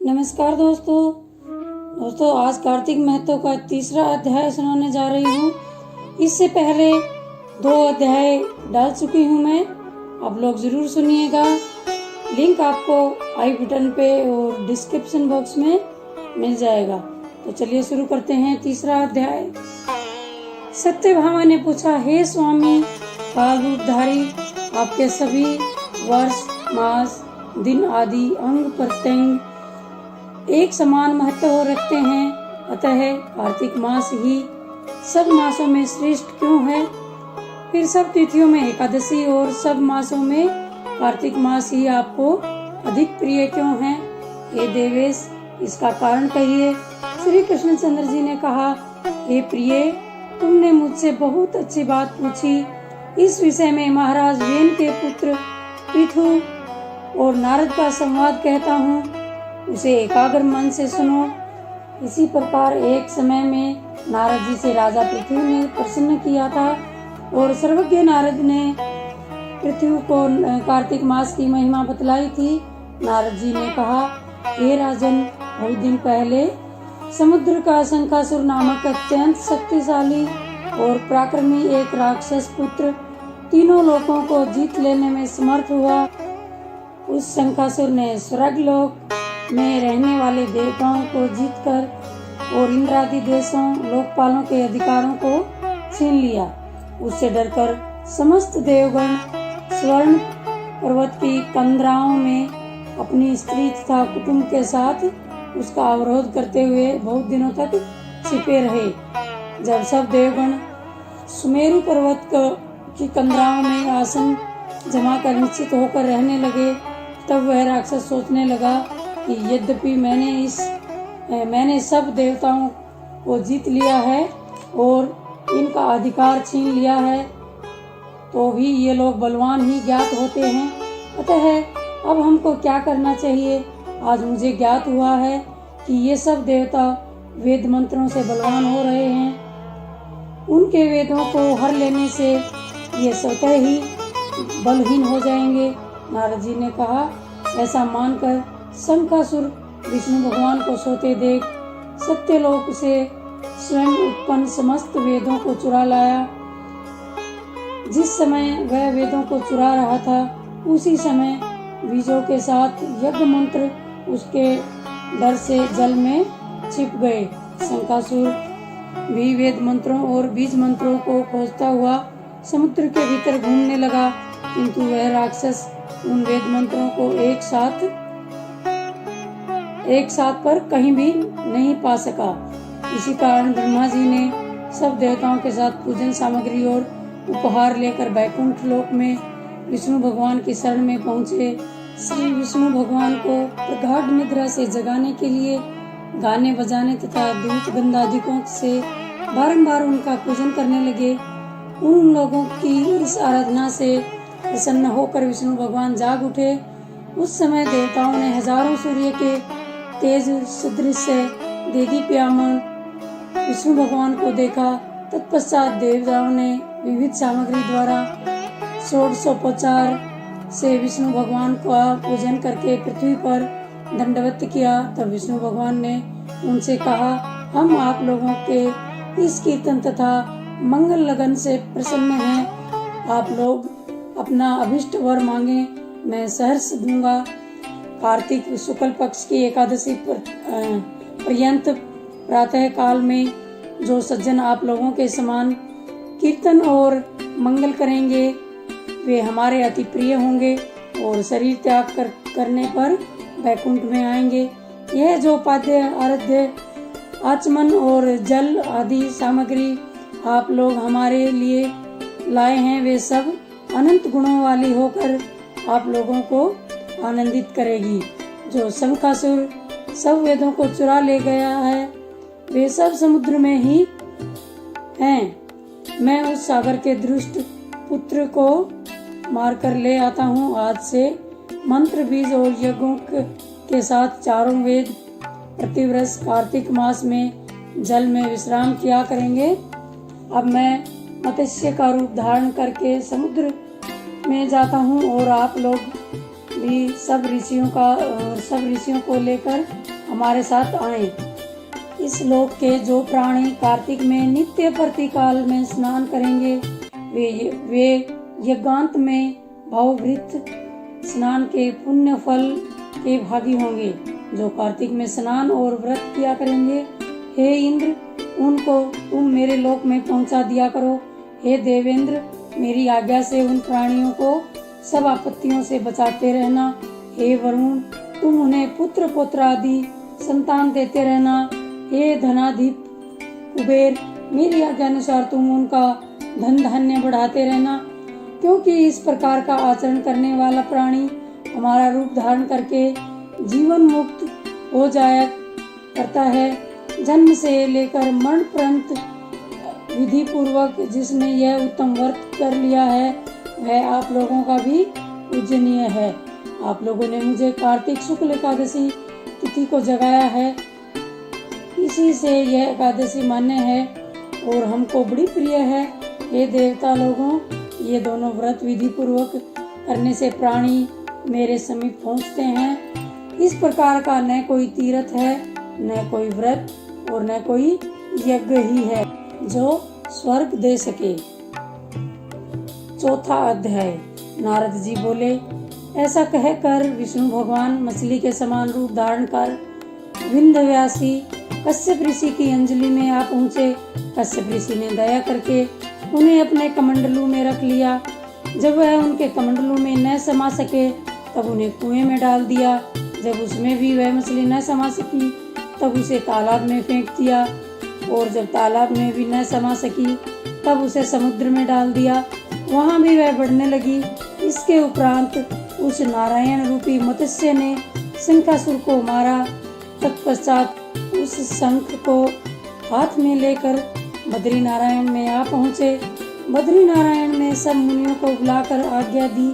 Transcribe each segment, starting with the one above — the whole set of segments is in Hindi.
नमस्कार दोस्तों आज कार्तिक महत्व का तीसरा अध्याय सुनाने जा रही हूँ। इससे पहले 2 अध्याय डाल चुकी हूँ मैं, आप लोग जरूर सुनिएगा। लिंक आपको आई बटन पे और डिस्क्रिप्शन बॉक्स में मिल जाएगा। तो चलिए शुरू करते हैं तीसरा अध्याय। सत्यभामा ने पूछा, हे स्वामी काल रूपधारी, आपके सभी वर्ष, मास, दिन आदि अंग प्रत्यंग एक समान महत्व रखते हैं, अतः कार्तिक मास ही सब मासों में श्रेष्ठ क्यों है? फिर सब तिथियों में एकादशी और सब मासों में कार्तिक मास ही आपको अधिक प्रिय क्यों है? हे देवेश, इसका कारण कहिए। श्री कृष्णचंद्र जी ने कहा, हे प्रिय, तुमने मुझसे बहुत अच्छी बात पूछी। इस विषय में महाराज वेन के पुत्र पृथु और नारद का संवाद कहता हूँ, उसे एकाग्र मन से सुनो। इसी प्रकार एक समय में नारद जी से राजा पृथु ने प्रसन्न किया था और सर्वज्ञ नारद ने पृथु को कार्तिक मास की महिमा बतलाई थी। नारद जी ने कहा, हे राजन, बहुत दिन पहले समुद्र का शंखासुर नामक अत्यंत शक्तिशाली और पराक्रमी एक राक्षस पुत्र तीनों लोकों को जीत लेने में समर्थ हुआ। उस शंखासुर ने स्वर्ग लोक में रहने वाले देवताओं को जीतकर और इंद्रादि देशों लोकपालों के अधिकारों को छीन लिया। उससे डरकर समस्त देवगण स्वर्ण पर्वत की कंदराओं में अपनी स्त्री तथा कुटुंब के साथ उसका अवरोध करते हुए बहुत दिनों तक छिपे रहे। जब सब देवगण सुमेरु पर्वत की कंदराओं में आसन जमा कर निश्चित होकर रहने लगे, तब वह राक्षस सोचने लगा कि यद्यपि मैंने सब देवताओं को जीत लिया है और इनका अधिकार छीन लिया है, तो भी ये लोग बलवान ही ज्ञात होते हैं। अतः अब हमको क्या करना चाहिए? आज मुझे ज्ञात हुआ है कि ये सब देवता वेद मंत्रों से बलवान हो रहे हैं। उनके वेदों को हर लेने से ये स्वतः ही बलहीन हो जाएंगे। नारद जी ने कहा, ऐसा मानकर शंखासुर विष्णु भगवान को सोते देख सत्यलोक से स्वयं उत्पन्न समस्त वेदों को चुरा लाया। जिस समय वह वेदों को चुरा रहा था, उसी समय बीजों के साथ यज्ञ मंत्र उसके डर से जल में छिप गए। शंखासुर भी वेद मंत्रों और बीज मंत्रों को खोजता हुआ समुद्र के भीतर घूमने लगा, किंतु वह राक्षस उन वेद मंत्रों को एक साथ पर कहीं भी नहीं पा सका। इसी कारण ब्रह्मा जी ने सब देवताओं के साथ पूजन सामग्री और उपहार लेकर बैकुंठ लोक में विष्णु भगवान की शरण में पहुँचे। श्री विष्णु भगवान को प्रगाढ़ निद्रा से जगाने के लिए गाने बजाने तथा धूप गंधादिकों से बारंबार उनका पूजन करने लगे। उन लोगों की इस आराधना से प्रसन्न होकर विष्णु भगवान जाग उठे। उस समय देवताओं ने हजारों सूर्य के तेज सदृश देदीप्यमान विष्णु भगवान को देखा। तत्पश्चात देवताओं ने विविध सामग्री द्वारा षोडशोपचार से विष्णु भगवान का पूजन करके पृथ्वी पर दंडवत किया। तब विष्णु भगवान ने उनसे कहा, हम आप लोगों के इस कीर्तन तथा मंगल लगन से प्रसन्न हैं। आप लोग अपना अभिष्ट वर मांगे, मैं सहर्ष दूंगा। कार्तिक शुक्ल पक्ष की एकादशी पर्यंत प्रातः काल में जो सज्जन आप लोगों के समान कीर्तन और मंगल करेंगे, वे हमारे अति प्रिय होंगे और शरीर त्याग करने पर बैकुंठ में आएंगे। यह जो पाद्य आराध्य आचमन और जल आदि सामग्री आप लोग हमारे लिए लाए हैं, वे सब अनंत गुणों वाली होकर आप लोगों को आनंदित करेगी। जो शंखासुर सब वेदों को चुरा ले गया है, वे सब समुद्र में ही हैं। मैं उस सागर के दुष्ट पुत्र को मारकर ले आता हूँ। आज से मंत्र बीज और यज्ञों के साथ चारों वेद प्रतिवर्ष कार्तिक मास में जल में विश्राम किया करेंगे। अब मैं मत्स्य का रूप धारण करके समुद्र में जाता हूँ और आप लोग भी सब ऋषियों को लेकर हमारे साथ आएं। इस लोक के जो प्राणी कार्तिक में नित्य प्रतिकाल में स्नान करेंगे वे यज्ञांत में भावभृत स्नान के पुण्य फल के भागी होंगे। जो कार्तिक में स्नान और व्रत किया करेंगे, हे इंद्र, उनको तुम मेरे लोक में पहुंचा दिया करो। हे देवेंद्र, मेरी आज्ञा से उन प्राणियों को सब आपत्तियों से बचाते रहना। हे वरुण, तुम उन्हें पुत्र पौत्र आदि संतान देते रहना। हे धनाधिप कुबेर, मेरी आज्ञा अनुसार तुम उनका धन धान्य बढ़ाते रहना, क्योंकि इस प्रकार का आचरण करने वाला प्राणी हमारा रूप धारण करके जीवन मुक्त हो जाया करता है। जन्म से लेकर मरण पर्यंत विधि पूर्वक जिसने यह उत्तम व्रत कर लिया है, वह आप लोगों का भी पूजनीय है। आप लोगों ने मुझे कार्तिक शुक्ल एकादशी तिथि को जगाया है, इसी से यह एकादशी मान्य है और हमको बड़ी प्रिय है। हे देवता लोगों, ये दोनों व्रत विधि पूर्वक करने से प्राणी मेरे समीप पहुंचते हैं। इस प्रकार का न कोई तीर्थ है, न कोई व्रत और न कोई यज्ञ ही है जो स्वर्ग दे सके। चौथा अध्याय। नारद जी बोले, ऐसा कहकर विष्णु भगवान मछली के समान रूप धारण कर विंध्यवासी कश्यप ऋषि की अंजलि में आ पहुँचे। कश्यप ऋषि ने दया करके उन्हें अपने कमंडलू में रख लिया। जब वह उनके कमंडलू में न समा सके तब उन्हें कुएं में डाल दिया। जब उसमें भी वह मछली न समा सकी तब उसे तालाब में फेंक दिया, और जब तालाब में भी न समा सकी तब उसे समुद्र में डाल दिया। वहाँ भी वह बढ़ने लगी। इसके उपरांत उस नारायण रूपी मत्स्य ने शंखासुर को मारा। तत्पश्चात उस शंख को हाथ में लेकर बद्री नारायण में आ पहुँचे। बद्री नारायण में सब मुनियों को बुलाकर आज्ञा दी।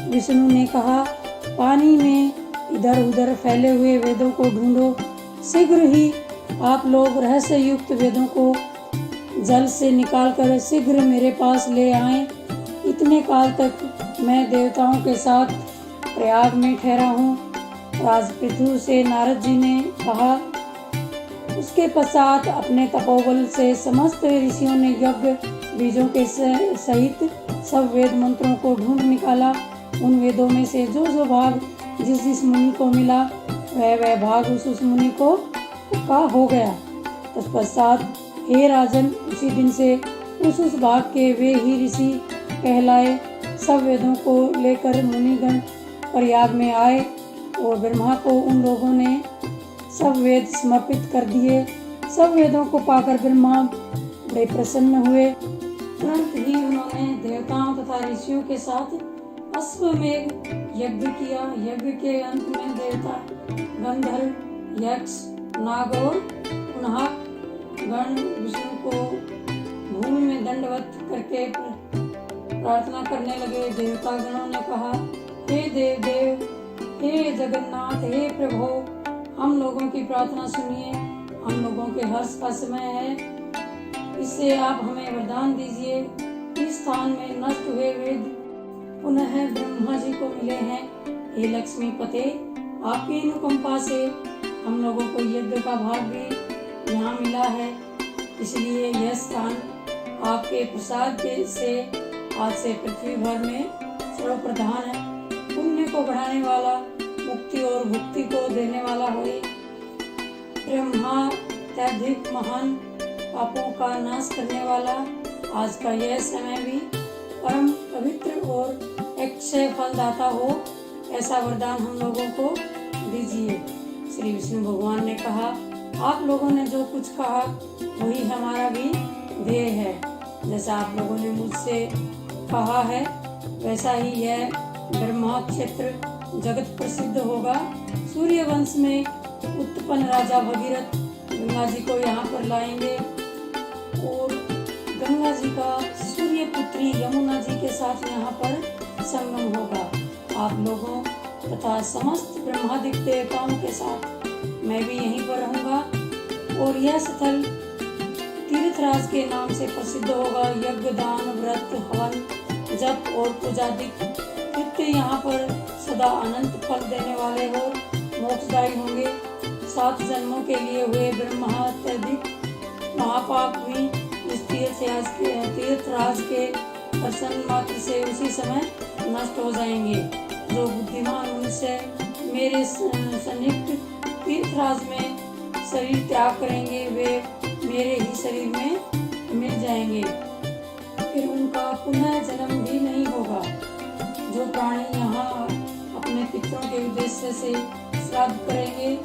विष्णु ने कहा, पानी में इधर उधर फैले हुए वेदों को ढूंढो। शीघ्र ही आप लोग रहस्य युक्त वेदों को जल से निकालकर शीघ्र मेरे पास ले आएं। इतने काल तक मैं देवताओं के साथ प्रयाग में ठहरा हूँ। राज पृथु से नारद जी ने कहा। उसके पश्चात अपने तपोबल से समस्त ऋषियों ने यज्ञ बीजों के सहित सब वेद मंत्रों को ढूंढ निकाला। उन वेदों में से जो जो भाग जिस जिस मुनि को मिला, वह भाग उस मुनि को का हो गया। तत्पश्चात हे राजन, उसी दिन से उस भाग के वे ही ऋषि कहलाए। सब वेदों को लेकर मुनिगण प्रयाग में आए और ब्रह्मा को उन लोगों ने सब वेद समर्पित कर दिए। सब वेदों को पाकर ब्रह्मा बड़े प्रसन्न हुए। तुरंत ही उन्होंने देवताओं तथा ऋषियों के साथ अश्वमेघ यज्ञ किया। यज्ञ के अंत में देवता, गंधर्व, यक्ष, नाग और पुनः गण विष्णु को भूमि में दंडवत करके प्रार्थना करने लगे। देवता गणों ने कहा, हे देव देव, हे जगन्नाथ, हे प्रभु, हम लोगों की प्रार्थना सुनिए। हम लोगों के हर्ष का समय है, इससे आप हमें वरदान दीजिए। इस स्थान में नष्ट हुए वेद पुनः ब्रह्मा जी को मिले हैं। हे लक्ष्मी पते, आपकी अनुकंपा से हम लोगों को यज्ञ का भाग भी यहाँ मिला है, इसलिए यह स्थान आपके प्रसाद से आज से पृथ्वी भर में सर्वप्रधान है। पुण्य को बढ़ाने वाला, मुक्ति और भुक्ति को देने वाला होए। ब्रह्मा अत्यधिक महान पापों का नाश करने वाला आज का यह समय भी परम पवित्र और अक्षय फलदाता हो, ऐसा वरदान हम लोगों को दीजिए। श्री विष्णु भगवान ने कहा, आप लोगों ने जो कुछ कहा वही हमारा भी ध्येय है। जैसा आप लोगों ने मुझसे कहा है वैसा ही यह ब्रह्मा क्षेत्र जगत प्रसिद्ध होगा। सूर्य वंश में उत्पन्न राजा भगीरथ गंगा जी को यहाँ पर लाएंगे और गंगा जी का सूर्य पुत्री यमुना जी के साथ यहाँ पर संगम होगा। आप लोगों तथा समस्त ब्रह्मादिक देवताओं के साथ मैं भी यहीं पर रहूंगा और यह स्थल तीर्थराज के नाम से प्रसिद्ध होगा। यज्ञ, दान, व्रत, हवन, जप और पूजादिक कृत्य यहाँ पर सदा अनंत फल देने वाले हो मोक्षदायी होंगे। 7 जन्मों के लिए हुए ब्रह्मात्यधिक महापाप भी इस तीर्थराज के दर्शन मात्र से उसी समय नष्ट हो जाएंगे। जो बुद्धिमान मनुष्य मेरे सन्निहित तीर्थराज में शरीर त्याग करेंगे वे मेरे ही शरीर में मिल जाएंगे, फिर उनका पुनः जन्म भी नहीं होगा। जो प्राणी यहाँ अपने पितरों के उद्देश्य से श्राद्ध करेंगे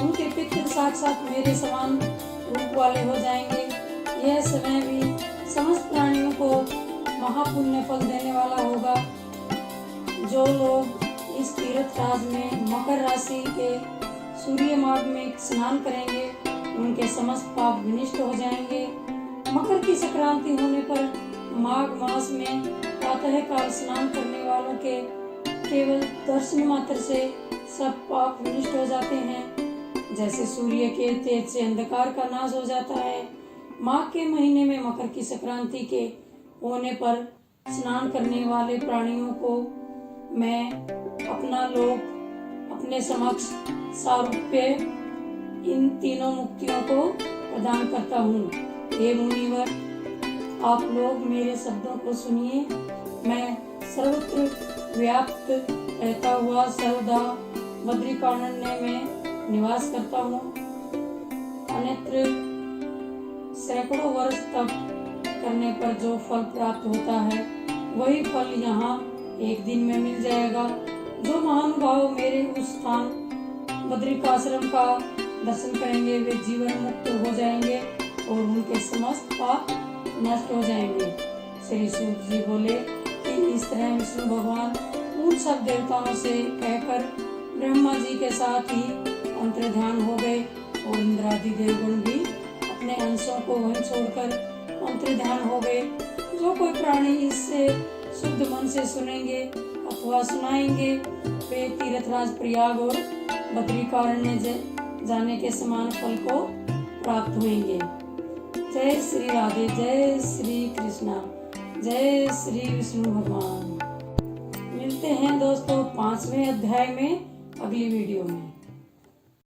उनके पितृ साक्षात मेरे समान रूप वाले हो जाएंगे। यह समय भी समस्त प्राणियों को महापुण्य फल देने वाला होगा। जो लोग इस तीर्थराज में मकर राशि के सूर्य मार्ग में स्नान करेंगे उनके समस्त पाप विनष्ट हो जाएंगे। मकर की संक्रांति होने पर माघ मास में प्रातः काल स्नान करने वालों के केवल दर्शन मात्र से सब पाप विनष्ट हो जाते हैं। जैसे सूर्य के तेज से अंधकार का नाश हो जाता है, माघ के महीने में मकर की संक्रांति के होने पर स्नान करने वाले प्राणियों को मैं अपना लोक अपने समक्ष सारूप्य इन तीनों मुक्तियों को प्रदान करता हूँ। हे मुनिवर, आप लोग मेरे शब्दों को सुनिए। मैं सर्वत्र व्याप्त रहता हुआ सर्वदा बद्रिकारण्य में निवास करता हूँ। अन्यत्र सैकड़ों वर्ष तप करने पर जो फल प्राप्त होता है वही फल यहाँ एक दिन में मिल जाएगा। जो महानुभाव मेरे उस स्थान बद्रिकाश्रम का दर्शन करेंगे वे जीवन मुक्त हो जाएंगे और उनके समस्त पाप नष्ट हो जाएंगे। श्री सूत जी बोले कि इस तरह विष्णु भगवान उन सब देवताओं से कहकर ब्रह्मा जी के साथ ही अंतर ध्यान हो गए और इंद्रादि देवगण भी अपने अंशों को वहीं छोड़कर अंतर ध्यान हो गए। जो कोई प्राणी इससे शुद्ध मन से सुनेंगे अथवा सुनाएंगे वे तीर्थराज प्रयाग और बद्रिकारण्य जाने के समान फल को प्राप्त होंगे। जय श्री राधे, जय श्री कृष्णा, जय श्री विष्णु भगवान। मिलते हैं दोस्तों 5वें अध्याय में अगली वीडियो में।